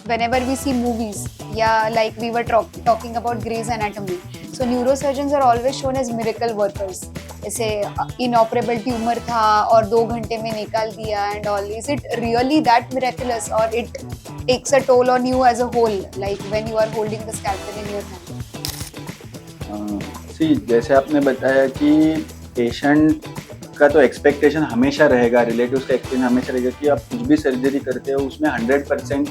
whenever we see movies, yeah, like we were talking about Grey's Anatomy, so neurosurgeons are always shown as miracle workers. जैसे inoperable tumor था और 2 घंटे में निकाल दिया and all. Is it really that miraculous, or it takes a toll on you as a whole, like when you are holding the scalpel in your hand? जैसे आपने बताया कि पेशेंट का तो एक्सपेक्टेशन हमेशा रहेगा, रिलेटिव्स का एक्सपेक्टेशन हमेशा रहेगा कि आप कुछ भी सर्जरी करते हो उसमें 100%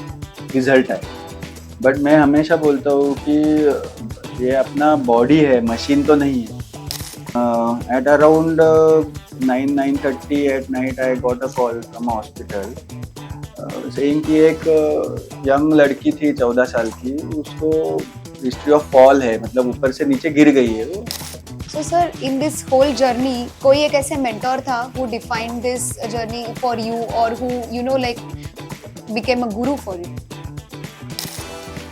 रिजल्ट आए। बट मैं हमेशा बोलता हूँ कि ये अपना बॉडी है, मशीन तो नहीं है। At around 9:30 at night I got a call from hospital saying कि एक यंग लड़की थी 14 साल की, उसको हिस्ट्री ऑफ फॉल है, मतलब ऊपर से नीचे गिर गई है वो। So sir, in this whole journey, कोई एक ऐसे mentor था who defined this journey for you, or who you know like became a guru for you?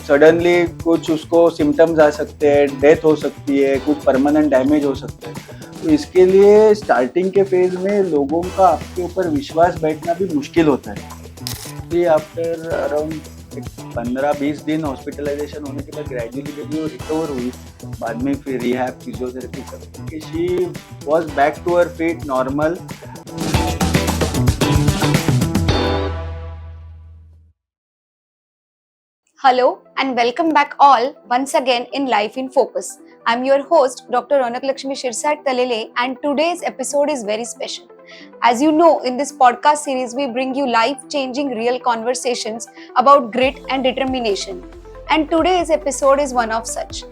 Suddenly कुछ उसको सिम्टम्स आ सकते हैं, डेथ हो सकती है, कुछ परमानेंट डैमेज हो सकता है। तो इसके लिए स्टार्टिंग के फेज में लोगों का आपके ऊपर विश्वास बैठना भी मुश्किल होता है। आफ्टर अराउंड 15-20 दिन हॉस्पिटलाइजेशन होने के बाद ग्रेजुअली जब वो रिकवर हुई, बाद में फिर रिहैब, फिजियोथेरेपी सब, she was back to her feet normal. Hello and welcome back all once again in Life in Focus. I'm your host Dr. Ronak Lakshmi Shirsat Talele, and today's episode is very special. As you know, in this podcast series we bring you life-changing real conversations about grit and determination. And today's episode is one of such.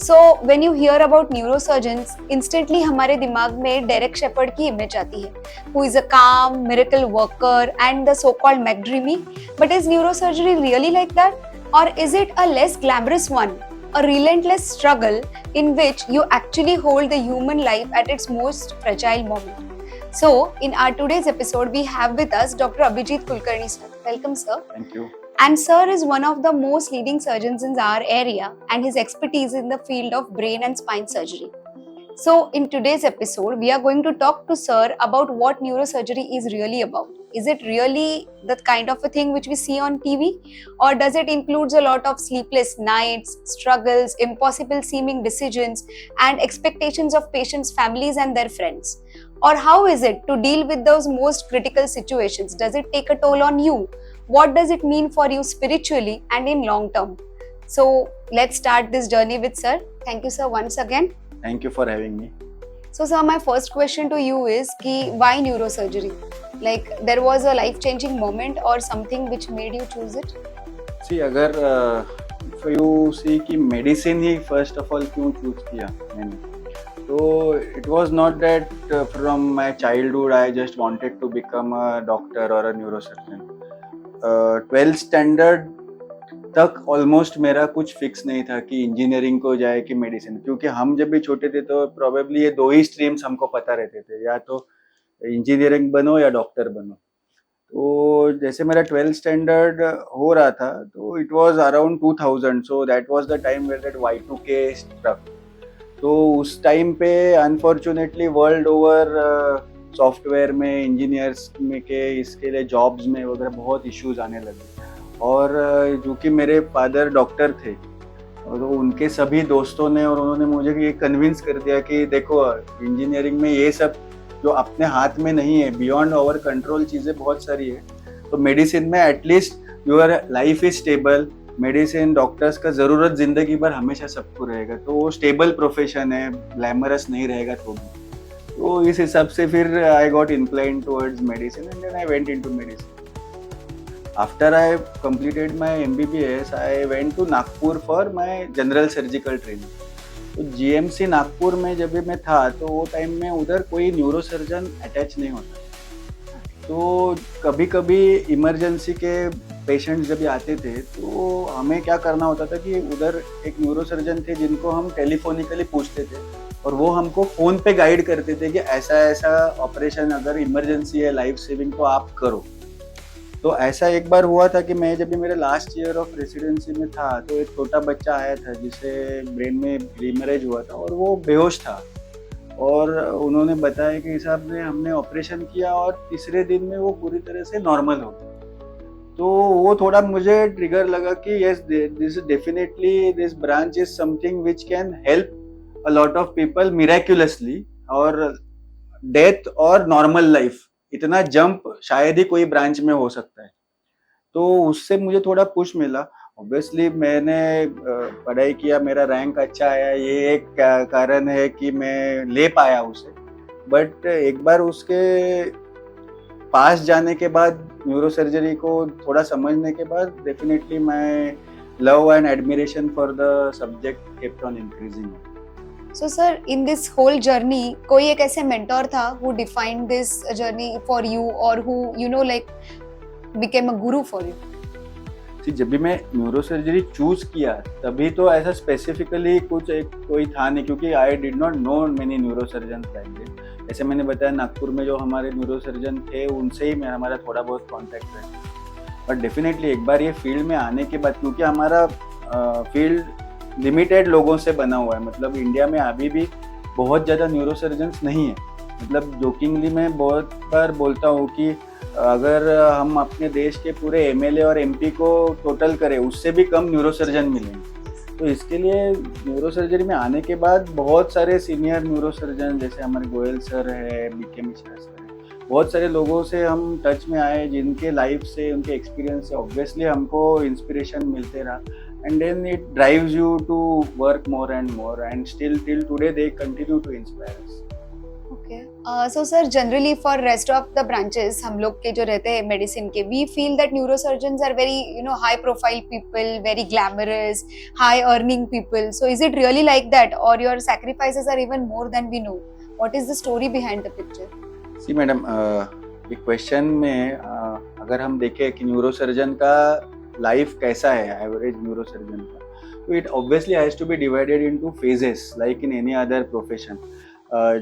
So when you hear about neurosurgeons, instantly हमारे दिमाग में Derek shepherd की image आती है, who is a calm miracle worker and the so-called McDreamy. But is neurosurgery really like that? Or is it a less glamorous one, a relentless struggle in which you actually hold the human life at its most fragile moment? So, in our today's episode, we have with us Dr. Abhijit Kulkarni sir. Welcome, sir. Thank you. And sir is one of the most leading surgeons in our area, and his expertise in the field of brain and spine surgery. So, in today's episode, we are going to talk to sir about what neurosurgery is really about. Is it really the kind of a thing which we see on TV? Or does it include a lot of sleepless nights, struggles, impossible seeming decisions, and expectations of patients' families and their friends? Or how is it to deal with those most critical situations? Does it take a toll on you? What does it mean for you spiritually and in long term? So let's start this journey with sir. Thank you, sir, once again. Thank you for having me. So sir, my first question to you is कि why neurosurgery? Like there was a life-changing moment or something which made you choose it? See, अगर if you see कि medicine he first of all क्यों choose किया मैंने, तो it was not that from my childhood I just wanted to become a doctor or a neurosurgeon. 12th standard तक almost मेरा कुछ fix नहीं था कि इंजीनियरिंग को जाए कि मेडिसिन, क्योंकि हम जब भी छोटे थे तो प्रोबेबली ये 2 ही स्ट्रीम्स हमको पता रहते थे, या तो इंजीनियरिंग बनो या डॉक्टर बनो। तो जैसे मेरा 12th स्टैंडर्ड हो रहा था तो it was around 2000, so that was the time where that Y2K struck. तो उस टाइम पे अनफॉर्चुनेटली वर्ल्ड ओवर सॉफ्टवेयर में, इंजीनियर्स में के इसके लिए जॉब्स में वगैरह बहुत इश्यूज आने लगे। और जो कि मेरे फादर डॉक्टर थे, और उनके सभी दोस्तों ने और उन्होंने मुझे ये कन्विंस कर दिया कि देखो इंजीनियरिंग में ये सब जो अपने हाथ में नहीं है, बियॉन्ड आवर कंट्रोल चीज़ें बहुत सारी है, तो मेडिसिन में at least your life is stable. Medicine doctors का ज़रूरत ज़िंदगी भर हमेशा सबको रहेगा, तो वो स्टेबल प्रोफेशन है, ग्लैमरस नहीं रहेगा तो भी। तो इस हिसाब से फिर I got inclined towards medicine and then I went into medicine. After I completed my MBBS, I went to Nagpur for my general surgical training. तो GMC नागपुर में जब भी मैं था तो वो टाइम में उधर कोई न्यूरोसर्जन अटैच नहीं होता। तो कभी कभी इमरजेंसी के पेशेंट्स जब भी आते थे तो हमें क्या करना होता था कि उधर एक न्यूरोसर्जन थे जिनको हम टेलीफोनिकली पूछते थे, और वो हमको फ़ोन पे गाइड करते थे कि ऐसा ऐसा ऑपरेशन अगर इमरजेंसी है, लाइफ सेविंग, तो आप करो। तो ऐसा एक बार हुआ था कि मैं जब भी मेरे लास्ट ईयर ऑफ रेसिडेंसी में था तो एक छोटा बच्चा आया था जिसे ब्रेन में हीमरेज हुआ था और वो बेहोश था, और उन्होंने बताया कि हिसाब से हमने ऑपरेशन किया और तीसरे दिन में वो पूरी तरह से नॉर्मल हो गया। तो वो थोड़ा मुझे ट्रिगर लगा कि yes this definitely this branch is something which can help a lot of people miraculously, और डेथ और नॉर्मल लाइफ इतना जंप शायद ही कोई ब्रांच में हो सकता है। तो उससे मुझे थोड़ा पुश मिला। ऑब्वियसली मैंने पढ़ाई किया, मेरा रैंक अच्छा आया, ये एक कारण है कि मैं ले पाया उसे। बट एक बार उसके पास जाने के बाद, न्यूरो सर्जरी को थोड़ा समझने के बाद, definitely my love and admiration for the subject kept on increasing. So sir, in this whole journey, कोई एक ऐसे mentor था who defined this journey for you or who like became a guru for you? जब भी मैं neuro surgery choose किया तभी तो ऐसा स्पेसिफिकली कोई था नहीं, क्योंकि I did not know many neuro surgeon back then. जैसे मैंने बताया, नागपुर में जो हमारे न्यूरो सर्जन थे उनसे ही हमारा थोड़ा बहुत कांटेक्ट रहा। बट डेफिनेटली एक बार ये फील्ड में आने के बाद, क्योंकि हमारा फील्ड लिमिटेड लोगों से बना हुआ है, मतलब इंडिया में अभी भी बहुत ज़्यादा न्यूरो सर्जन्स नहीं है। मतलब जोकिंगली मैं बहुत बार बोलता हूँ कि अगर हम अपने देश के पूरे एमएलए और एमपी को टोटल करें, उससे भी कम न्यूरो सर्जन मिलेंगे। तो इसके लिए न्यूरो सर्जरी में आने के बाद बहुत सारे सीनियर न्यूरो सर्जन, जैसे हमारे गोयल सर है, बीके मिश्रा सर है, बहुत सारे लोगों से हम टच में आए, जिनके लाइफ से, उनके एक्सपीरियंस से ऑब्वियसली हमको इंस्पिरेशन मिलते रहा। And then it drives you to work more and more, and still till today they continue to inspire us. So sir, generally for rest of the branches, हम लोग के जो रहते हैं मेडिसिन के, we feel that neurosurgeons are very high profile people, very glamorous, high earning people. So is it really like that, or your sacrifices are even more than we know? What is the story behind the picture? See madam, ये question में अगर हम देखें कि neuro surgeon का life कैसा है, average neuro surgeon का, तो it obviously has to be divided into phases like in any other profession.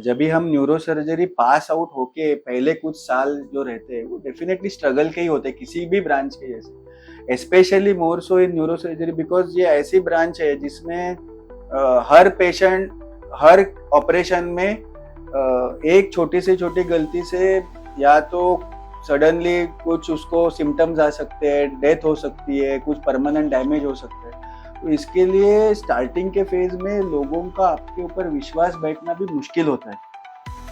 जब भी हम न्यूरो सर्जरी पास आउट होके पहले कुछ साल जो रहते हैं वो डेफिनेटली स्ट्रगल के ही होते हैं, किसी भी ब्रांच के जैसे, specially more so in neuro surgery, because ये ऐसी ब्रांच है जिसमें हर पेशेंट हर ऑपरेशन में एक छोटी से छोटी गलती से या तो सडनली कुछ उसको सिम्टम्स आ सकते हैं, डेथ हो सकती है, कुछ परमानेंट डैमेज हो सकता है। तो इसके लिए स्टार्टिंग के फेज में लोगों का आपके ऊपर विश्वास बैठना भी मुश्किल होता है।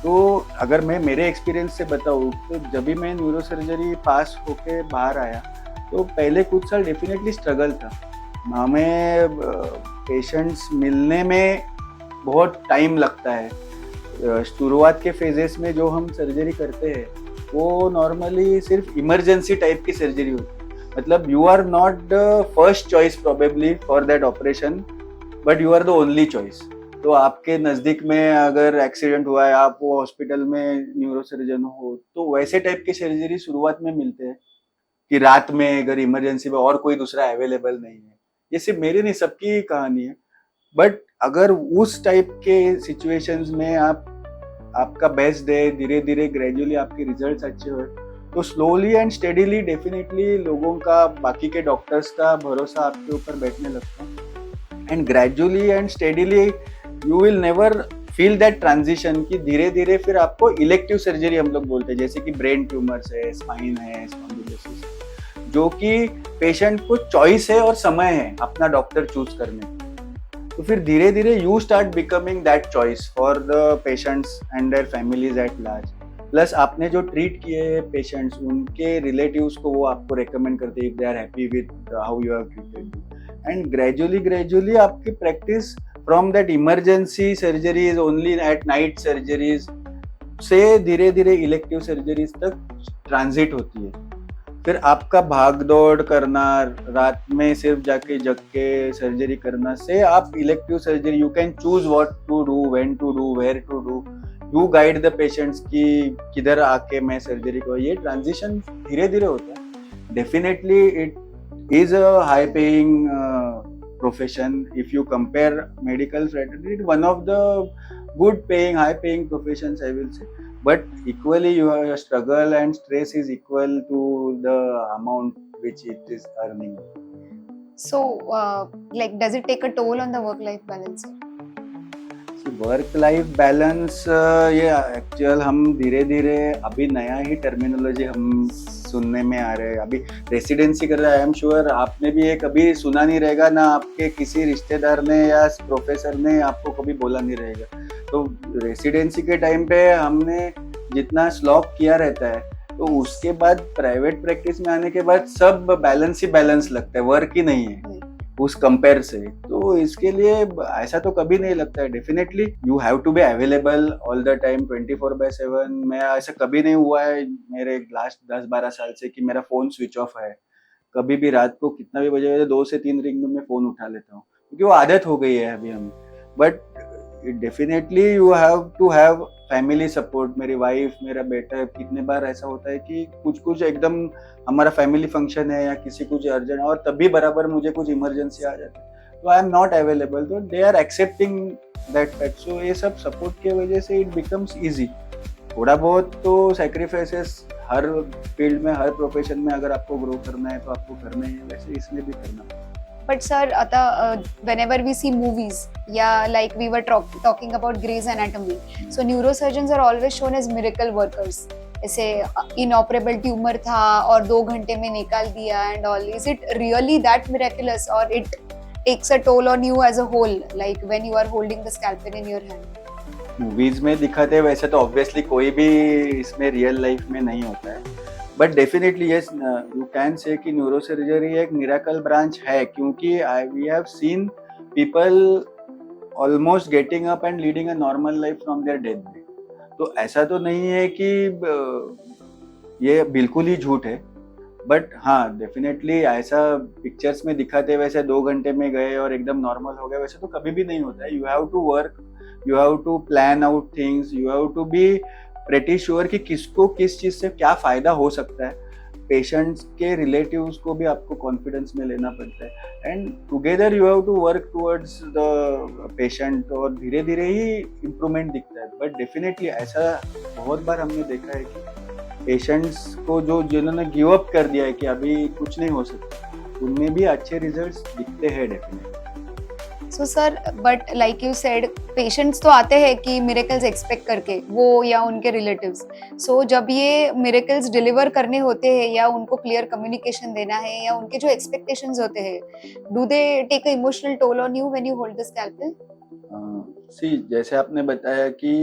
तो अगर मैं मेरे एक्सपीरियंस से बताऊँ, तो जब भी मैं न्यूरो सर्जरी पास होके बाहर आया तो पहले कुछ साल डेफिनेटली स्ट्रगल था। हमें पेशेंट्स मिलने में बहुत टाइम लगता है। शुरुआत के फेजेस में जो हम सर्जरी करते हैं वो नॉर्मली सिर्फ इमरजेंसी टाइप की सर्जरी होती है, मतलब you are not the first choice probably for that operation, but you are the only choice. तो आपके नज़दीक में अगर एक्सीडेंट हुआ है, आप वो हॉस्पिटल में न्यूरो सर्जन हो, तो वैसे टाइप की सर्जरी शुरुआत में मिलते हैं कि रात में अगर इमरजेंसी में और कोई दूसरा अवेलेबल नहीं है। ये सिर्फ मेरी नहीं, सबकी कहानी है। बट अगर उस टाइप के सिचुएशंस में आपका बेस्ट दे, धीरे धीरे ग्रेजुअली आपके रिजल्ट्स अच्छे हुए, तो स्लोली एंड स्टेडीली डेफिनेटली लोगों का, बाकी के डॉक्टर्स का भरोसा आपके ऊपर बैठने लगता है। And gradually and steadily you will never feel that transition कि धीरे धीरे फिर आपको इलेक्टिव सर्जरी हम लोग बोलते हैं, जैसे कि ब्रेन ट्यूमर्स है, स्पाइन है, स्पॉन्डिलोसिस, जो कि पेशेंट को चॉइस है और समय है अपना डॉक्टर चूज करने। तो फिर धीरे धीरे you start becoming that choice for the patients and their families at large. Plus आपने जो ट्रीट किए पेशेंट्स, उनके रिलेटिव्स को वो आपको रेकमेंड करते हैं if they are happy with how you have treated. And gradually आपकी practice from that emergency surgeries only at night surgeries से धीरे धीरे इलेक्टिव सर्जरीज तक ट्रांजिट होती है। फिर आपका भाग दौड़ करना, रात में सिर्फ जाके जग के सर्जरी करना से आप elective surgery, you can choose what to do, when to do, where to do, you guide the patients कि किधर आके मैं सर्जरी को, ये ट्रांजिशन धीरे धीरे होता है। Definitely it is a high paying profession if you compare medical fraternity, one of the good paying, high paying professions I will say, but equally your struggle and stress is equal to the amount which it is earning. So like does it take a toll on the work life balance? Work life balance, ये actual हम धीरे धीरे, अभी नया ही terminology हम सुनने में आ रहे हैं। अभी रेसिडेंसी कर रहा है, आई एम श्योर आपने भी ये कभी सुना नहीं रहेगा, ना आपके किसी रिश्तेदार ने या प्रोफेसर ने आपको कभी बोला नहीं रहेगा। तो रेसिडेंसी के टाइम पे हमने जितना स्लॉग किया रहता है, तो उसके बाद प्राइवेट प्रैक्टिस में आने के बाद सब बैलेंस ही बैलेंस लगता है, वर्क ही नहीं है उस कंपेयर से। तो इसके लिए ऐसा तो कभी नहीं लगता है। Definitely you have to be available all the time 24/7। मैं ऐसा कभी नहीं हुआ है मेरे लास्ट 10-12 साल से कि मेरा फोन स्विच ऑफ है। कभी भी रात को कितना भी बजे 2 से 3 रिंग में मैं फोन उठा लेता हूँ, क्योंकि वो आदत हो गई है अभी हमें। But definitely you have to have family support. मेरी वाइफ, मेरा बेटा, कितने बार ऐसा होता है कि कुछ एकदम हमारा फैमिली फंक्शन है या किसी कुछ अर्जेंट, और तभी बराबर मुझे कुछ इमरजेंसी आ जाती है, तो आई एम नॉट अवेलेबल। तो they are accepting that fact. So ये सब सपोर्ट की वजह से इट बिकम्स ईजी। थोड़ा बहुत तो सैक्रिफाइसेस हर फील्ड में, हर प्रोफेशन में अगर आपको ग्रो करना है तो आपको करना ही है, वैसे इसमें भी करना है। But sir, whenever we see movies, yeah, like we were talking about Grey's Anatomy, so neurosurgeons are always shown as miracle workers. ऐसे inoperable tumor था और 2 घंटे में निकाल दिया and all. Is it really that miraculous, or it takes a toll on you as a whole, like when you are holding the scalpel in your hand? Movies में दिखाते हैं वैसे तो ऑब्वियसली कोई भी इसमें रियल लाइफ में नहीं होता है। But definitely yes, you can say कि न्यूरोसर्जरी एक मिरेकल ब्रांच है, क्योंकि we have seen people almost getting up and leading a normal life from their death day. तो ऐसा तो नहीं है कि ये बिल्कुल ही झूठ है। बट हाँ, डेफिनेटली ऐसा पिक्चर्स में दिखाते वैसे 2 घंटे में गए और एकदम नॉर्मल हो गए, वैसे तो कभी भी नहीं होता है। You have to work, you have to plan out things, you have to be pretty sure कि किसको किस चीज से क्या फायदा हो सकता है। पेशेंट्स के रिलेटिव्स को भी आपको कॉन्फिडेंस में लेना पड़ता है, and together you have to work towards the patient, और धीरे धीरे ही इम्प्रूवमेंट दिखता है। बट डेफिनेटली ऐसा बहुत बार हमने देखा है कि पेशेंट्स को जिन्होंने गिव अप कर दिया है कि अभी कुछ नहीं हो सकता, उनमें भी अच्छे रिजल्ट्स दिखते हैं definitely. So sir, but like you said, patients तो आते हैं कि miracles expect करके, वो या उनके relatives. So जब ये miracles deliver करने होते हैं या उनको clear communication देना है या उनके जो expectations होते हैं, do they take a emotional toll on you when you hold the scalpel? See, जैसे आपने बताया कि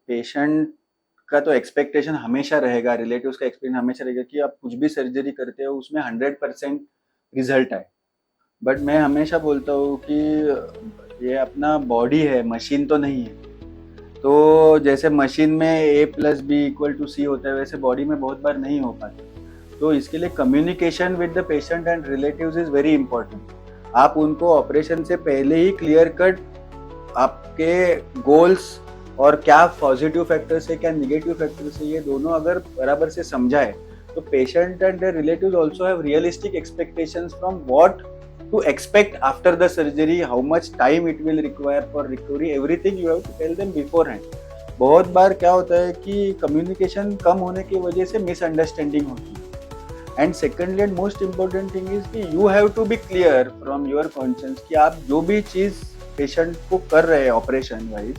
पेशेंट का तो एक्सपेक्टेशन हमेशा रहेगा, रिलेटिव्स का एक्सपेक्टेशन हमेशा रहेगा कि आप कुछ भी सर्जरी करते हो उसमें 100% रिजल्ट आए। बट मैं हमेशा बोलता हूँ कि ये अपना बॉडी है, मशीन तो नहीं है। तो जैसे मशीन में A+B=C होता है, वैसे बॉडी में बहुत बार नहीं हो पाता। तो इसके लिए communication with the patient and relatives is very important. आप उनको ऑपरेशन से पहले ही क्लियर कट आपके गोल्स और क्या पॉजिटिव फैक्टर्स है, क्या निगेटिव फैक्टर्स है, ये दोनों अगर बराबर से समझाए, तो patient and their relatives also have realistic expectations from what to expect after the surgery, how much time it will require for recovery, everything you have to tell them beforehand. बहुत बार क्या होता है कि कम्युनिकेशन कम होने की वजह से misunderstanding होती है। And secondly and most important thing is कि you have to be clear from your conscience कि आप जो भी चीज़ पेशेंट को कर रहे हैं ऑपरेशन वाइज,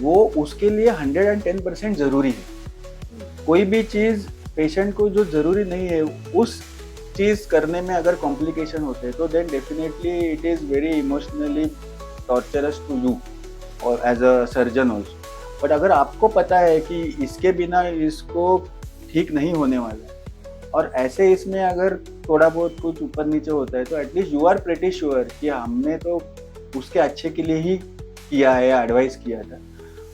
वो उसके लिए 110% ज़रूरी है। कोई भी चीज़ पेशेंट को जो ज़रूरी नहीं है, उस चीज करने में अगर कॉम्प्लिकेशन होते हैं, तो then definitely it is very emotionally torturous to you और as a surgeon also. But अगर आपको पता है कि इसके बिना इसको ठीक नहीं होने वाला है, और ऐसे इसमें अगर थोड़ा बहुत कुछ ऊपर नीचे होता है, तो at least you are pretty sure कि हमने तो उसके अच्छे के लिए ही किया है या एडवाइस किया था।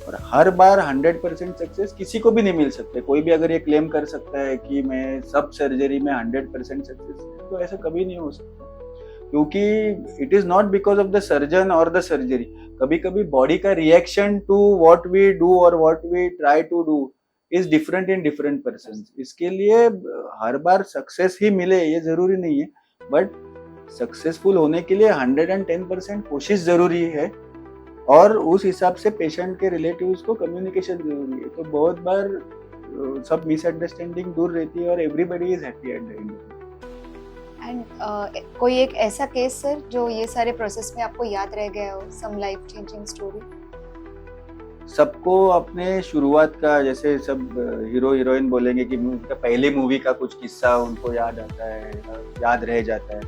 और हर बार 100% सक्सेस किसी को भी नहीं मिल सकते। कोई भी अगर ये क्लेम कर सकता है कि मैं सब सर्जरी में 100% सक्सेस, तो ऐसा कभी नहीं हो सकता, क्योंकि it is not because of the surgeon और द सर्जरी। कभी कभी बॉडी का reaction to what we do और what we try to do is different in different person. इसके लिए हर बार सक्सेस ही मिले ये जरूरी नहीं है, बट सक्सेसफुल होने के लिए 110% कोशिश जरूरी है, और उस हिसाब से पेशेंट के रिलेटिव्स को कम्युनिकेशन जरूरी है। तो बहुत बार सब मिसअंडरस्टैंडिंग दूर रहती है और everybody is happy at the end. And कोई एक ऐसा केस सर जो ये सारे प्रोसेस में आपको याद रह गया हो, सम लाइफ चेंजिंग स्टोरी? सबको अपने शुरुआत का, जैसे सब हीरो हीरोइन बोलेंगे कि उनका पहले मूवी का कुछ किस्सा उनको याद आता है, याद रह जाता है।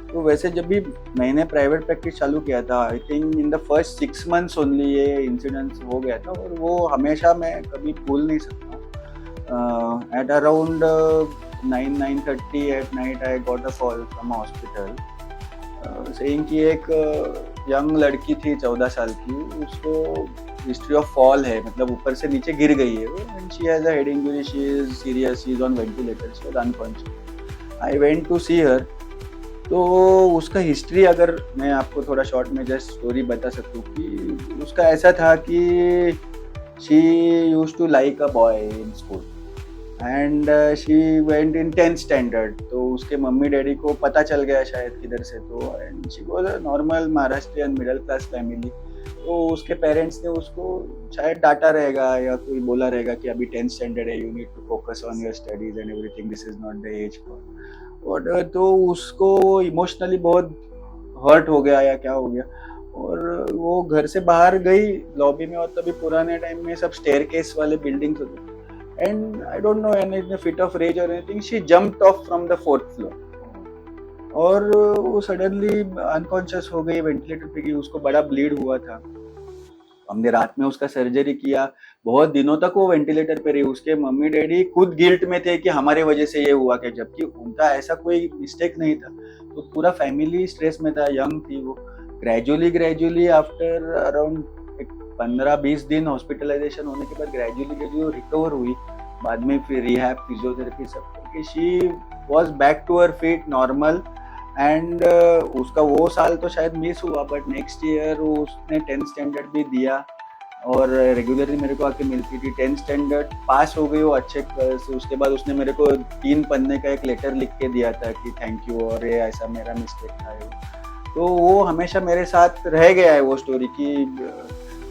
तो वैसे जब भी मैंने प्राइवेट प्रैक्टिस चालू किया था, I think in the first 6 months only ये इंसिडेंस हो गया था, और वो हमेशा मैं कभी भूल नहीं सकता। At around 9:30 at night I got a call from hospital saying कि एक यंग लड़की थी 14 साल की, उसको हिस्ट्री ऑफ फॉल है, मतलब ऊपर से नीचे गिर गई है वो, and she has a head injury, she is serious, she is on ventilator, she was unconscious. I went to see her. तो उसका हिस्ट्री अगर मैं आपको थोड़ा शॉर्ट में जस्ट स्टोरी बता सकूँ कि उसका ऐसा था कि she used to like a boy in school and she went in 10th standard. तो उसके मम्मी डैडी को पता चल गया शायद किधर से, तो and she was a normal Maharashtrian middle class family. तो उसके पेरेंट्स ने उसको शायद डांटा रहेगा या कोई बोला रहेगा कि अभी 10th स्टैंडर्ड है, you need to focus on your studies and everything, this is not the age for. और तो उसको इमोशनली बहुत हर्ट हो गया या क्या हो गया, और वो घर से बाहर गई लॉबी में, और तभी पुराने टाइम में सब स्टेयरकेस वाले बिल्डिंग्स होते, and I don't know any fit of rage और anything, she jumped off from the 4th floor, और वो सडनली अनकॉन्शियस हो गई, वेंटिलेटर पे गई, उसको बड़ा ब्लीड हुआ था। हमने रात में उसका सर्जरी किया, बहुत दिनों तक वो वेंटिलेटर पे रही। उसके मम्मी डैडी खुद गिल्ट में थे कि हमारे वजह से ये हुआ क्या, जबकि उनका ऐसा कोई मिस्टेक नहीं था। तो पूरा फैमिली स्ट्रेस में था, यंग थी वो। ग्रेजुअली आफ्टर अराउंड 15-20 दिन हॉस्पिटलाइजेशन होने के बाद ग्रेजुअली वो रिकवर हुई। बाद में फिर रिहैब, फिजियोथेरेपी सब करके she was back to her feet normal. And उसका वो साल तो शायद मिस हुआ, बट नेक्स्ट ईयर उसने 10th स्टैंडर्ड भी दिया, और रेगुलरली मेरे को आके मिलती थी। 10th स्टैंडर्ड पास हो गई वो अच्छे से। उसके बाद उसने मेरे को 3 पन्ने का एक लेटर लिख के दिया था कि थैंक यू, और ये ऐसा मेरा मिस्टेक था। तो वो हमेशा मेरे साथ रह गया है वो स्टोरी की,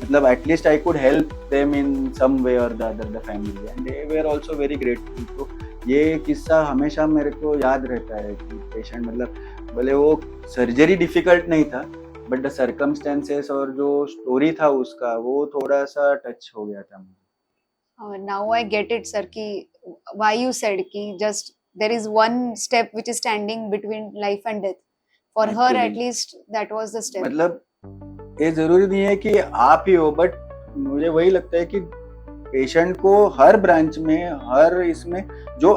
मतलब at least I could help them in some way और the other, the family, and they were also very grateful. तो ये किस्सा हमेशा मेरे को याद रहता है कि पेशेंट, मतलब भले वो सर्जरी डिफिकल्ट नहीं था, बट द सर्कमस्टेंसेस और जो स्टोरी था उसका, वो थोड़ा सा टच हो गया था मुझे। Now I get it, sir, कि why you said कि just there is one step which is standing between life and death. For her Actually, at least that was the step. मतलब ये जरूरी नहीं है कि आप ही हो, बट मुझे वही लगता है कि पेशेंट को हर ब्रांच में, हर इसमें जो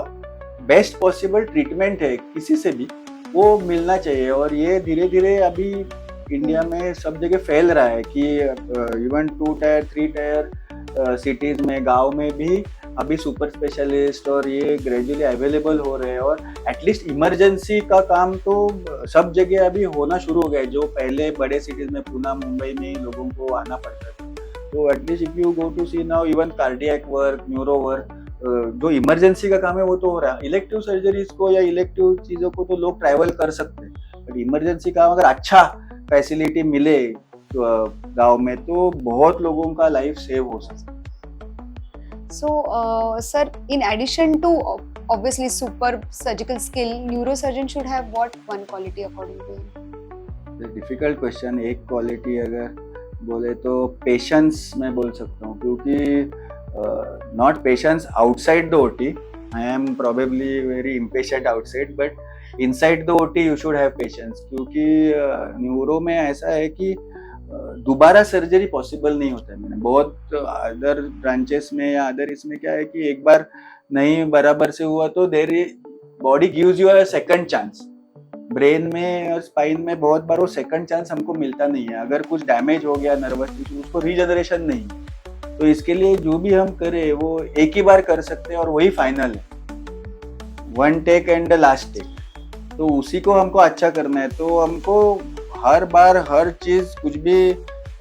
बेस्ट पॉसिबल ट्रीटमेंट है किसी से भी, वो मिलना चाहिए। और ये धीरे धीरे अभी इंडिया में सब जगह फैल रहा है कि इवन 2 टायर 3 टायर सिटीज में, गांव में भी अभी सुपर स्पेशलिस्ट और ये ग्रेजुअली अवेलेबल हो रहे हैं। और एटलीस्ट इमरजेंसी का काम तो सब जगह अभी होना शुरू हो गया है, जो पहले बड़े सिटीज में पुणे मुंबई में लोगों को आना पड़ता था। तो at least if you go to see now, even cardiac work, neuro work, जो इमरजेंसी का काम है वो तो हो रहा है। इलेक्टिव सर्जरीज को या इलेक्टिव चीजों को तो लोग ट्रैवल कर सकते हैं, बट इमरजेंसी काम अगर अच्छा फैसिलिटी मिले गांव में, तो बहुत लोगों का लाइफ सेव हो सकता है। So, sir, in addition to obviously superb surgical skill, neurosurgeon should have what one quality according to you? Difficult question. एक क्वालिटी अगर बोले तो पेशेंस मैं बोल सकता हूँ, क्योंकि not patience outside the OT, I am probably very impatient outside, but inside the OT you should have patience. क्योंकि न्यूरो में ऐसा है कि दोबारा सर्जरी पॉसिबल नहीं होता है। मैंने बहुत अदर ब्रांचेस में या अदर इसमें क्या है कि एक बार नहीं बराबर से हुआ तो their body gives you a second chance. Brain में और स्पाइन में बहुत बार वो सेकंड चांस हमको मिलता नहीं है। अगर कुछ डैमेज हो गया नर्वस टिश्यू, उसको रीजनरेशन नहीं। तो इसके लिए जो भी हम करें वो एक ही बार कर सकते हैं, और वही फाइनल है, one take and the last take. तो उसी को हमको अच्छा करना है। तो हमको हर बार हर चीज कुछ भी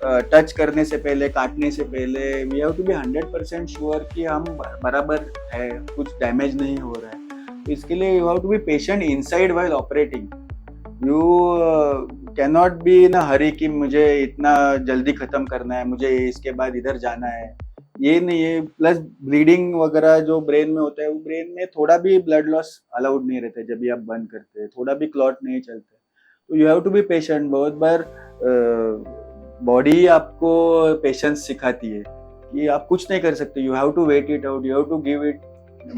टच करने से पहले, काटने से पहले, we have to be 100% sure कि हम बराबर है, कुछ डैमेज नहीं हो रहा है। तो इसके लिए you have to be patient inside while operating. You cannot be in a hurry कि मुझे इतना जल्दी खत्म करना है, मुझे इसके बाद इधर जाना है, ये नहीं है। प्लस ब्लीडिंग वगैरह जो ब्रेन में होता है, वो ब्रेन में थोड़ा भी ब्लड लॉस अलाउड नहीं रहता है जब भी आप बंद करते हैं, थोड़ा भी क्लॉट नहीं चलता। तो you have to be patient. बहुत बार बॉडी आपको पेशेंस सिखाती है कि आप कुछ नहीं कर सकते, you have to wait it out, you have to give it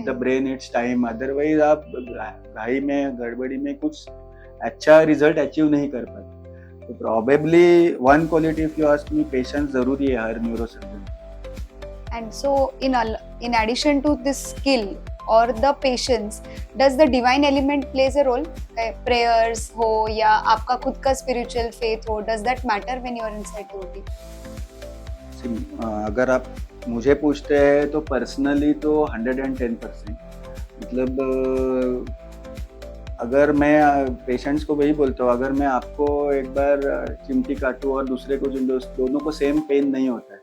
the brain its time, otherwise आप घाई में गड़बड़ी में कुछ अच्छा रिजल्ट अचीव नहीं कर पाते। तो probably one quality if you ask me, patience जरूरी है हर neurosurgeon. And so, in addition to this skill or the patience, does the divine element plays a role? Prayers हो या आपका खुद का spiritual faith हो, does that matter when you are inside the OT? अगर आप मुझे पूछते हैं तो पर्सनली तो 110%, मतलब अगर मैं पेशेंट्स को वही बोलता हूँ, अगर मैं आपको एक बार चिमटी काटूँ और दूसरे को दोनों को सेम पेन नहीं होता है,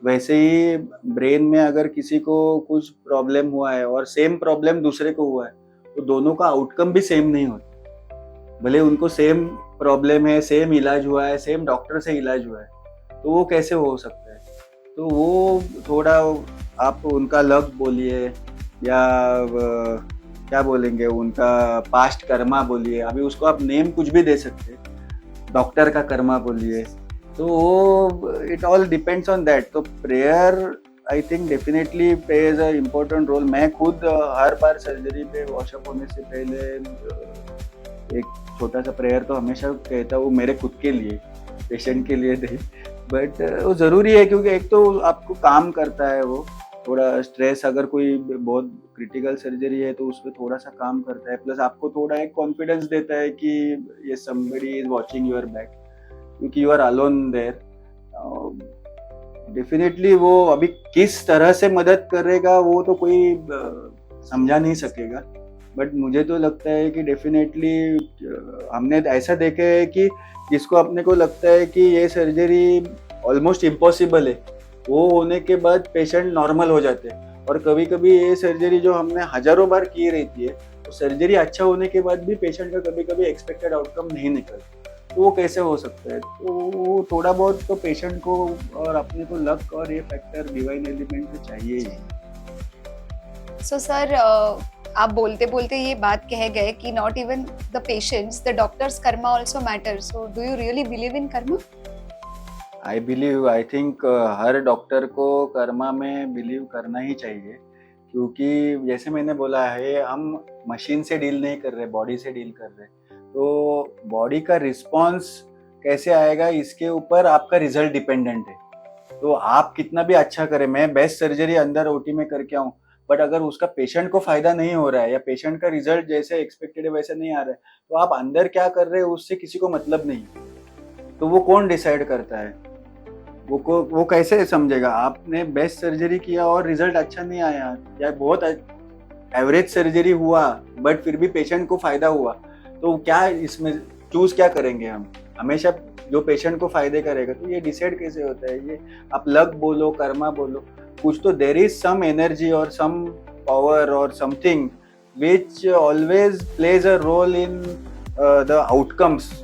वैसे ही ब्रेन में अगर किसी को कुछ प्रॉब्लम हुआ है और सेम प्रॉब्लम दूसरे को हुआ है, तो दोनों का आउटकम भी सेम नहीं होता। भले उनको सेम प्रॉब्लम है, सेम इलाज हुआ है, सेम डॉक्टर से इलाज हुआ है, तो वो कैसे हो सकता है? तो वो थोड़ा आप उनका लक बोलिए या क्या बोलेंगे, उनका पास्ट कर्मा बोलिए, अभी उसको आप नेम कुछ भी दे सकते, डॉक्टर का कर्मा बोलिए, तो वो it all depends on that. तो prayer I think definitely plays a important role. मैं खुद हर बार सर्जरी पे वॉशअप होने से पहले एक छोटा सा प्रेयर तो हमेशा कहता हूँ, मेरे खुद के लिए, पेशेंट के लिए नहीं, बट वो ज़रूरी है क्योंकि एक तो आपको काम करता है, वो थोड़ा स्ट्रेस, अगर कोई बहुत क्रिटिकल सर्जरी है तो उसमें थोड़ा सा काम करता है, प्लस आपको थोड़ा एक कॉन्फिडेंस देता है कि ये somebody is watching your back, क्योंकि you are alone there. Definitely वो अभी किस तरह से मदद करेगा वो तो कोई समझा नहीं सकेगा, बट मुझे तो लगता है कि डेफिनेटली हमने ऐसा देखा है कि जिसको अपने को लगता है कि ये सर्जरी ऑलमोस्ट इम्पॉसिबल है, वो होने के बाद पेशेंट नॉर्मल हो जाते हैं। और कभी कभी ये सर्जरी जो हमने हजारों बार की रहती है, तो सर्जरी अच्छा होने के बाद भी पेशेंट का कभी कभी एक्सपेक्टेड आउटकम नहीं निकलता, तो वो कैसे हो सकता है? तो वो थोड़ा बहुत तो पेशेंट को और अपने को लक और ये फैक्टर डिवाइन एलिमेंट तो चाहिए ही। सो सर, आप बोलते बोलते ये बात कह गए कि not even the patients, the doctors Karma also matter. So do you really believe in Karma? I believe, I think her doctor को कर्मा में बिलीव करना ही चाहिए, क्योंकि जैसे मैंने बोला है, हम मशीन से डील नहीं कर रहे, बॉडी से डील कर रहे। तो बॉडी का रिस्पॉन्स कैसे आएगा, इसके ऊपर आपका रिजल्ट डिपेंडेंट है। तो आप कितना भी अच्छा करें, मैं बेस्ट सर्जरी अंदर ओटी में करके आऊँ, बट अगर उसका पेशेंट को फायदा नहीं हो रहा है या पेशेंट का रिजल्ट जैसे एक्सपेक्टेड है वैसे नहीं आ रहा है, तो आप अंदर क्या कर रहे हैं उससे किसी को मतलब नहीं। तो वो कौन डिसाइड करता है? वो कैसे समझेगा? आपने बेस्ट सर्जरी किया और रिजल्ट अच्छा नहीं आया, या बहुत एवरेज सर्जरी हुआ बट फिर भी पेशेंट को फायदा हुआ, तो क्या इसमें चूज क्या करेंगे हम? हमेशा जो पेशेंट को फायदे करेगा। तो ये डिसाइड कैसे होता है? ये आप लक बोलो, कर्मा बोलो, कुछ तो देयर इज सम एनर्जी और सम पावर और something which always plays a role in the outcomes,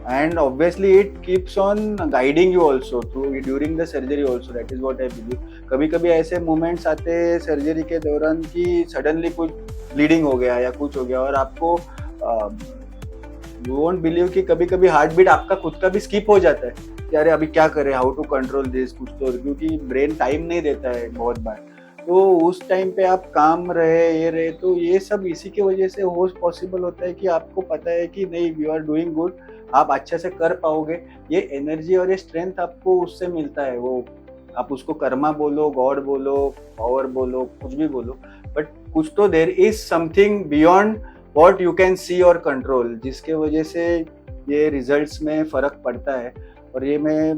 and obviously it keeps on guiding you also through during the surgery also. That is what I believe. कभी कभी ऐसे moments आते हैं surgery के दौरान कि suddenly कुछ ब्लीडिंग हो गया या कुछ हो गया, और आपको यू वोंट बिलीव कि कभी कभी हार्ट बीट आपका खुद का भी स्किप हो जाता है कि अरे अभी क्या करें, हाउ टू कंट्रोल दिस, कुछ तो, क्योंकि ब्रेन टाइम नहीं देता है बहुत बार। तो उस टाइम पे आप काम रहे, ये रहे, तो ये सब इसी की वजह से हो पॉसिबल होता है कि आपको पता है कि नहीं, यू आर डूइंग गुड, आप अच्छे से कर पाओगे। ये एनर्जी और ये स्ट्रेंथ आपको उससे मिलता है। वो आप उसको कर्मा बोलो, गॉड बोलो, पावर बोलो, कुछ भी बोलो, बट कुछ तो there is something beyond what you can see और कंट्रोल, जिसके वजह से ये रिजल्ट्स में फ़र्क पड़ता है। और ये मैं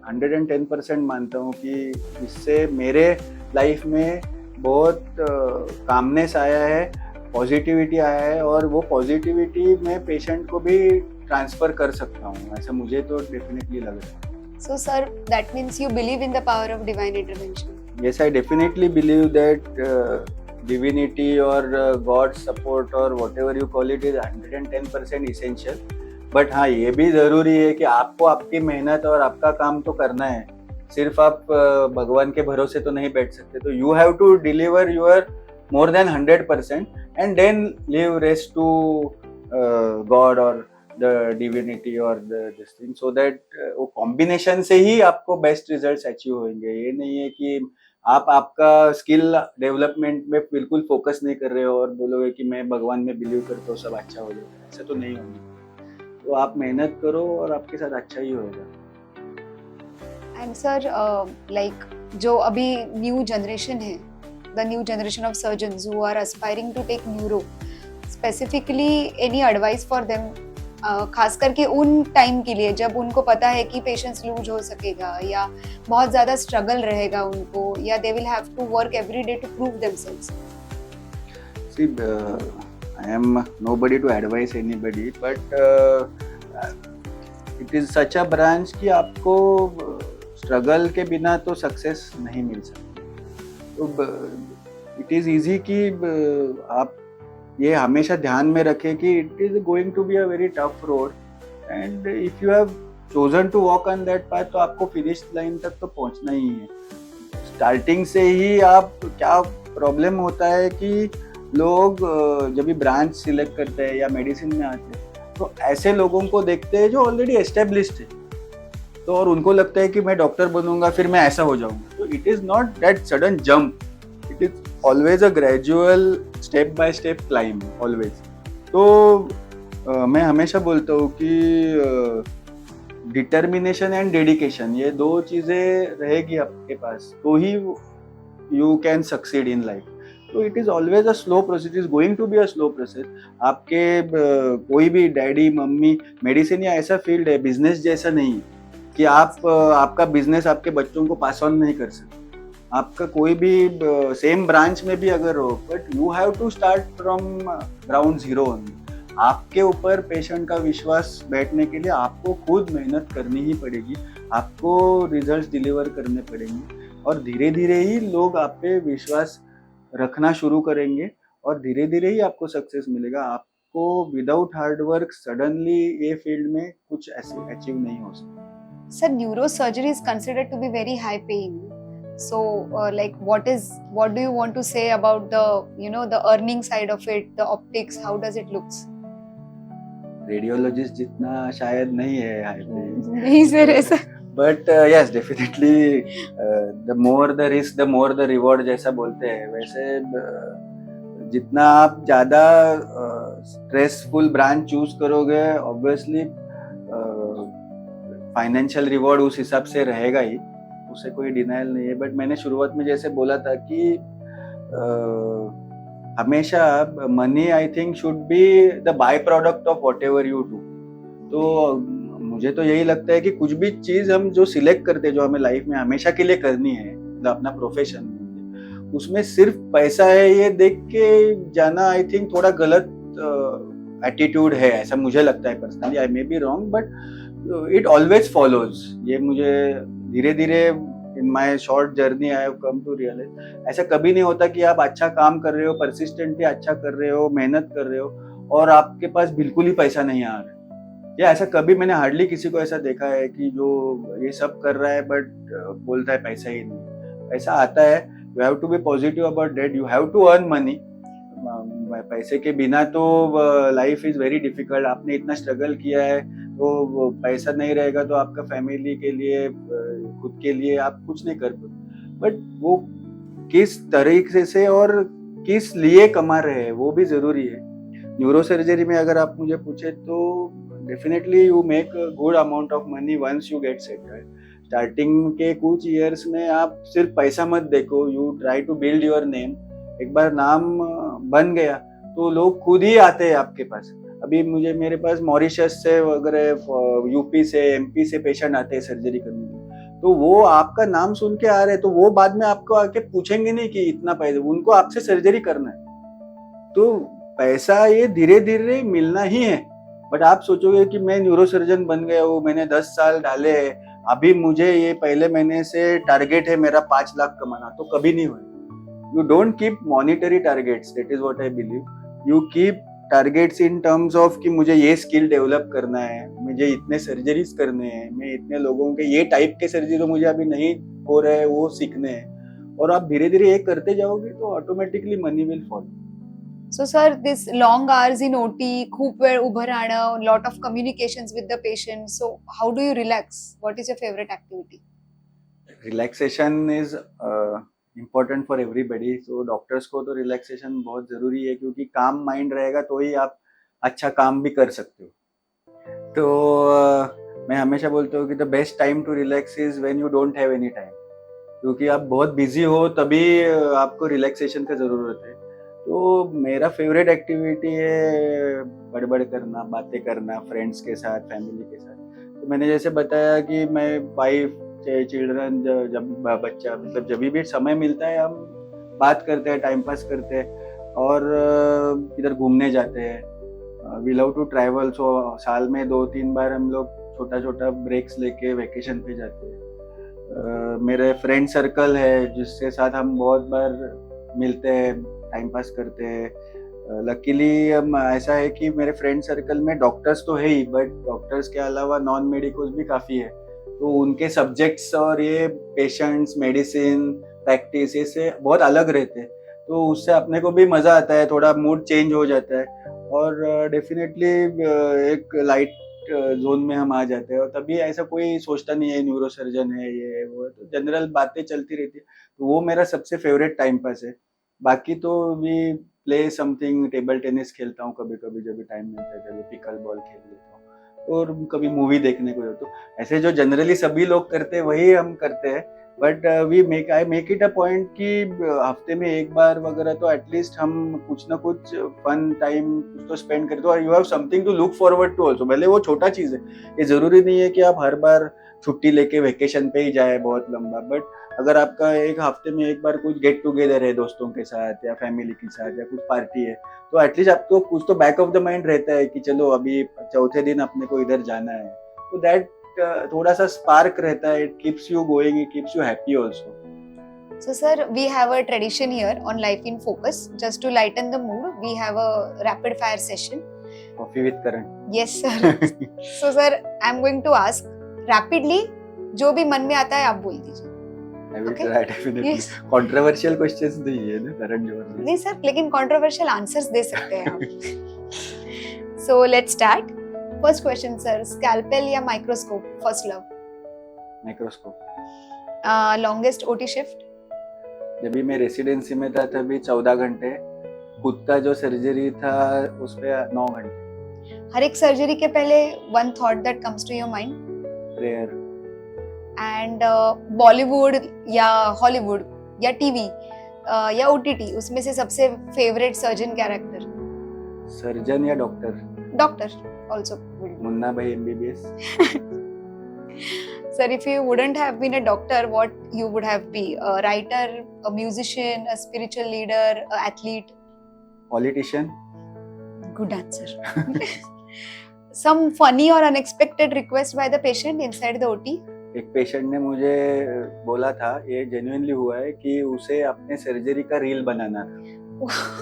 110% मानता हूँ कि इससे मेरे लाइफ में बहुत कामनेस आया है, पॉजिटिविटी आया है, और वो पॉजिटिविटी मैं पेशेंट को भी ट्रांसफ़र कर सकता हूँ, ऐसा मुझे तो डेफिनेटली लग रहा है। So sir, that means you believe in the power of divine intervention. Yes, I definitely believe that divinity or God's support or whatever you call it is 110% essential. But हाँ, ये भी ज़रूरी है कि आपको आपकी मेहनत और आपका काम तो करना है, सिर्फ आप भगवान के भरोसे तो नहीं बैठ सकते। तो you have to deliver your more than 100% and then leave rest to God और द डिविनिटी और दिस थिंग, सो दैट वो कॉम्बिनेशन से ही आपको बेस्ट रिजल्ट्स अचीव होंगे. ये नहीं है कि आप आपका स्किल डेवलपमेंट में बिल्कुल फोकस नहीं कर रहे हो और बोलोगे कि मैं भगवान में बिलीव करता हूँ सब अच्छा हो जाएगा. ऐसा तो नहीं होगा. तो आप मेहनत करो और आपके साथ अच्छा ही होगा. एंड सर लाइक जो अभी न्यू जनरेशन है, the new generation of surgeons who are aspiring to take neuro, specifically any advice for them, खास करके उन टाइम के लिए जब उनको पता है कि पेशेंस लूज हो सकेगा या बहुत ज़्यादा स्ट्रगल रहेगा उनको, या they will have to work every day to prove themselves? See, I am nobody to advise anybody, but it is such a branch कि आपको स्ट्रगल के बिना तो सक्सेस नहीं मिल सकती. तो इट इज़ ईजी कि आप ये हमेशा ध्यान में रखें कि it is going to be a very tough road, and if you have chosen to walk on that path तो आपको फिनिश लाइन तक तो पहुंचना ही है. स्टार्टिंग से ही आप क्या प्रॉब्लम होता है कि लोग जब भी ब्रांच सिलेक्ट करते हैं या मेडिसिन में आते हैं तो ऐसे लोगों को देखते हैं जो ऑलरेडी एस्टेब्लिश्ड है, तो और उनको लगता है कि मैं डॉक्टर बनूंगा फिर मैं ऐसा हो जाऊंगा. तो it is not that sudden jump, it is always a gradual step by step climb always. तो मैं हमेशा बोलता हूँ कि डिटर्मिनेशन एंड डेडिकेशन ये दो चीज़ें रहेगी आपके पास तो ही you can succeed in life. तो it is always a slow process, it is going to be a slow process. आपके कोई भी डैडी मम्मी, मेडिसिन या ऐसा फील्ड है बिजनेस जैसा नहीं है कि आप आपका बिजनेस आपके बच्चों को पास ऑन नहीं कर सकते. आपका कोई भी सेम ब्रांच में भी अगर हो, but you have to start from ground zero only. आपके ऊपर पेशेंट का विश्वास बैठने के लिए आपको खुद मेहनत करनी ही पड़ेगी, आपको रिजल्ट्स डिलीवर करने पड़ेंगे और धीरे धीरे ही लोग आप पे विश्वास रखना शुरू करेंगे और धीरे धीरे ही आपको सक्सेस मिलेगा. आपको विदाउट हार्ड वर्क सडनली ये फील्ड में कुछ ऐसे अचीव नहीं हो सकता. Sir, neurosurgery is considered to be very high paying. So, like, what do you want to say about the earning side of it, the optics? How does it looks? Radiologist जितना शायद नहीं है high paying. नहीं sir ऐसा. But yes, definitely the more the risk, the more the reward जैसा बोलते हैं. वैसे जितना आप ज़्यादा स्ट्रेसफुल ब्रांच चूज करोगे ऑब्वियसली फाइनेंशियल रिवॉर्ड उस हिसाब से रहेगा ही, उसे कोई डिनाइल नहीं है. बट मैंने शुरुआत में जैसे बोला था कि हमेशा money I think should be the by product of what ever you do. तो मुझे तो यही लगता है कि कुछ भी चीज हम जो सिलेक्ट करते हैं जो हमें लाइफ में हमेशा के लिए करनी है, अपना प्रोफेशन, उसमें सिर्फ पैसा है ये देख के जाना आई थिंक थोड़ा गलत एटीट्यूड है, ऐसा मुझे लगता है personally. I may be wrong but it always follows. ये मुझे धीरे धीरे in my short journey I have come to realise ऐसा कभी नहीं होता कि आप अच्छा काम कर रहे हो, परसिस्टेंटली अच्छा कर रहे हो, मेहनत कर रहे हो और आपके पास बिल्कुल ही पैसा नहीं आ रहा है. या ऐसा कभी मैंने हार्डली किसी को ऐसा देखा है कि जो ये सब कर रहा है बट बोलता है पैसा ही नहीं. पैसा आता है, you have to be positive about that, you have to earn money. पैसे के बिना तो लाइफ इज वेरी डिफिकल्ट. आपने इतना स्ट्रगल किया है तो पैसा नहीं रहेगा तो आपका फैमिली के लिए, खुद के लिए आप कुछ नहीं कर पाते. बट वो किस तरीके से और किस लिए कमा रहे हैं वो भी जरूरी है. न्यूरो सर्जरी में अगर आप मुझे पूछे तो definitely you make good amount of money once you get settled. Starting के कुछ ईयर्स में आप सिर्फ पैसा मत देखो, you try to build your name. एक बार नाम बन गया तो लोग खुद ही आते हैं आपके पास. अभी मेरे पास मॉरिशस से वगैरह, यूपी से, एमपी से पेशेंट आते हैं सर्जरी करने के लिए. तो वो आपका नाम सुन के आ रहे हैं तो वो बाद में आपको आके पूछेंगे नहीं कि इतना पैसा, उनको आपसे सर्जरी करना है. तो पैसा ये धीरे धीरे मिलना ही है. बट आप सोचोगे कि मैं न्यूरो सर्जन बन गया हूँ, मैंने 10 साल डाले हैं, अभी मुझे ये पहले महीने से टारगेट है मेरा 5 लाख कमाना, तो कभी नहीं होगा. You don't keep monetary targets. That is what I believe. You keep targets in terms of कि मुझे ये स्किल डेवलप करना है, मुझे इतने सर्जरीज करने हैं, मैं इतने लोगों के ये टाइप के सर्जरी जो मुझे अभी नहीं हो रहे हैं वो सीखने हैं. और आप धीरे धीरे ये करते जाओगे तो automatically money will follow. So, sir, this long hours in OT, खूप वेळ उभं राहणं, lot of communications with the patient. So, how do you relax? What is your favorite activity? Relaxation is important for everybody. So doctors को तो relaxation बहुत ज़रूरी है, क्योंकि काम माइंड रहेगा तो ही आप अच्छा काम भी कर सकते हो. तो मैं हमेशा बोलता हूँ कि the best time to relax is when you don't have any time, क्योंकि आप बहुत बिजी हो तभी आपको रिलैक्सेशन का ज़रूरत है. तो मेरा फेवरेट एक्टिविटी है बड़बड़ करना, बातें करना फ्रेंड्स के साथ, फैमिली के साथ. तो मैंने जैसे बताया कि मैं वाइफ, चिल्ड्रन, जब बच्चा, मतलब जब भी समय मिलता है हम बात करते हैं, टाइम पास करते हैं और इधर घूमने जाते हैं. We love to travel. So साल में 2-3 बार हम लोग छोटा छोटा ब्रेक्स लेके वेकेशन पे जाते हैं. मेरे फ्रेंड सर्कल है जिसके साथ हम बहुत बार मिलते हैं, टाइम पास करते हैं. लकीली ऐसा है कि मेरे फ्रेंड सर्कल में डॉक्टर्स तो है ही, बट डॉक्टर्स के अलावा नॉन मेडिकल्स भी काफ़ी है. तो उनके सब्जेक्ट्स और ये पेशेंट्स, मेडिसिन, प्रैक्टिस, ये से बहुत अलग रहते हैं. तो उससे अपने को भी मज़ा आता है, थोड़ा मूड चेंज हो जाता है और डेफिनेटली एक लाइट जोन में हम आ जाते हैं. और तभी ऐसा कोई सोचता नहीं है न्यूरो सर्जन है ये वो, तो जनरल बातें चलती रहती है. तो वो मेरा सबसे फेवरेट टाइम पास है. बाकी तो भी प्ले समथिंग, टेबल टेनिस खेलता हूँ कभी कभी जब भी टाइम मिलता है, जब पिकल बॉल खेल लेता हूँ और कभी मूवी देखने को. तो ऐसे जो जनरली सभी लोग करते हैं वही हम करते हैं. But I make it a point कि हफ्ते में एक बार वगैरह तो एटलीस्ट हम कुछ ना कुछ फन टाइम कुछ तो स्पेंड करते हो. और you have something to look forward to also. भले वो छोटा चीज़ है, ये ज़रूरी नहीं है कि आप हर बार छुट्टी लेके वेकेशन पे ही जाए बहुत लंबा. बट अगर आपका एक हफ्ते में एक बार कुछ गेट टुगेदर है दोस्तों के साथ या फैमिली के साथ या कुछ पार्टी है, तो एटलीस्ट आपको कुछ तो बैक ऑफ द माइंड रहता है कि चलो अभी चौथे दिन अपने को इधर जाना है. तो दैट थोड़ा सा स्पार्क रहता है. It keeps you going, it keeps you happy also. So, sir, we have a tradition here on Life in Focus. Just to lighten the mood, we have a rapid fire session. Coffee with Karan. Yes, sir. So, sir, I'm going to ask rapidly. जो भी मन में आता है आप बोल दीजिए. I will Okay. try definitely. Yes. Controversial questions नहीं है ना करण जोहर जी. नहीं सर, लेकिन controversial answers दे सकते हैं आप. So, let's start. First question, sir. Scalpel या microscope? First love. Microscope. Longest OT shift? जब भी मैं रेसिडेंसी में था तभी 14 घंटे. खुद का जो सर्जरी था उस पे 9 घंटे. हर एक सर्जरी के पहले one thought that comes to your mind. Prayer. And Bollywood या हॉलीवुड या टीवी या OTT, उसमें से सबसे फेवरेट सर्जन कैरेक्टर? सर्जन या डॉक्टर? Doctor also. मुन्ना भाई MBBS. Sir, if you wouldn't have been a doctor, what you would have been? A writer, a musician, a spiritual leader, a athlete? Politician. Good answer. Some funny or unexpected request by the patient inside the OT? एक patient ने मुझे बोला था, ये genuinely हुआ है, कि उसे अपने सर्जरी का रील बनाना था.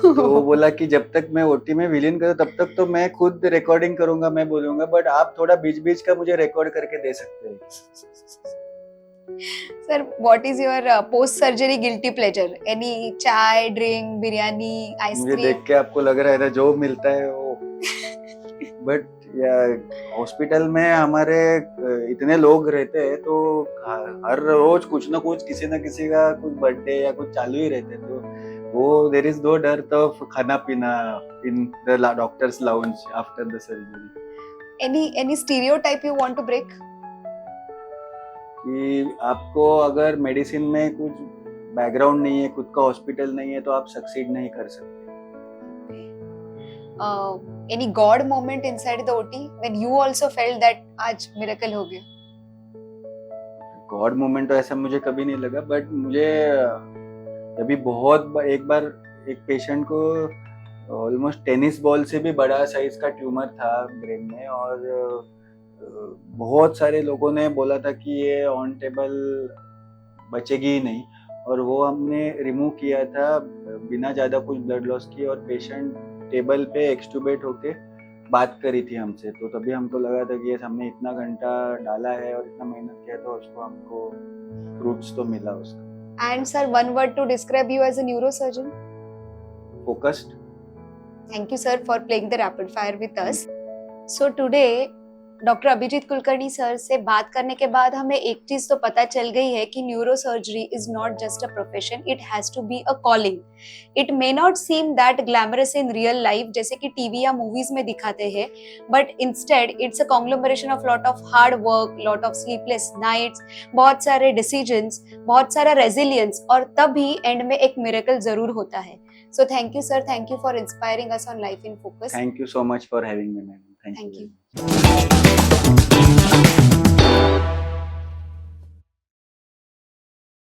तो वो बोला कि जब तक मैं ओटी में विलीन करूं तब तक तो मैं खुद रिकॉर्डिंग करूंगा, मैं बोलूंगा, बट आप थोड़ा बीच बीच का मुझे रिकॉर्ड करके दे सकते हैं. Sir, what is your post-surgery guilty pleasure? Any chai, drink, biryani, ice मुझे cream? देख के आपको लग रहा है ना जो मिलता है वो. बट हॉस्पिटल में हमारे इतने लोग रहते हैं तो हर रोज कुछ ना कुछ किसी ना किसी का कुछ बर्थडे या कुछ चालू ही रहते हैं. तो वो देयर इज नो डर ऑफ खाना पीना in the doctors lounge after the surgery. Any stereotype you want to break? कि आपको अगर मेडिसिन में कुछ बैकग्राउंड नहीं है, खुद का हॉस्पिटल नहीं है, तो आप सक्सीड नहीं कर सकते. Any God moment inside the OT when you also felt that आज miracle हो गया? गॉड मोमेंट तो ऐसा मुझे कभी नहीं लगा, बट मुझे अभी एक बार एक पेशेंट को ऑलमोस्ट टेनिस बॉल से भी बड़ा साइज का ट्यूमर था ब्रेन में, और बहुत सारे लोगों ने बोला था कि ये ऑन टेबल बचेगी ही नहीं, और वो हमने रिमूव किया था बिना ज़्यादा कुछ ब्लड लॉस किए, और पेशेंट टेबल पे एक्सटूबेट होके बात करी थी हमसे. तो तभी हमको लगा था कि ये हमने इतना घंटा डाला है और इतना मेहनत किया, तो उसको हमको फ्रूट्स तो मिला उसका. And sir, one word to describe you as a neurosurgeon? Focused. Thank you, sir, for playing the rapid fire with us. So today, doctor Abhijit Kulkarni sir से बात करने के बाद हमें एक चीज तो पता चल गई है कि neuro surgery is not just a profession, it has to be a calling. It may not seem that glamorous in real life जैसे कि टीवी या मूवीज में दिखाते हैं, but instead it's a conglomeration of lot of hard work, lot of sleepless nights, बहुत सारे decisions, बहुत सारा रेजिलियंस, और तभी एंड में एक मिरेकल जरूर होता है. So thank you, sir. Thank you for inspiring us on Life in Focus. Thank you so much for having me, ma'am. Thank Thank you. you.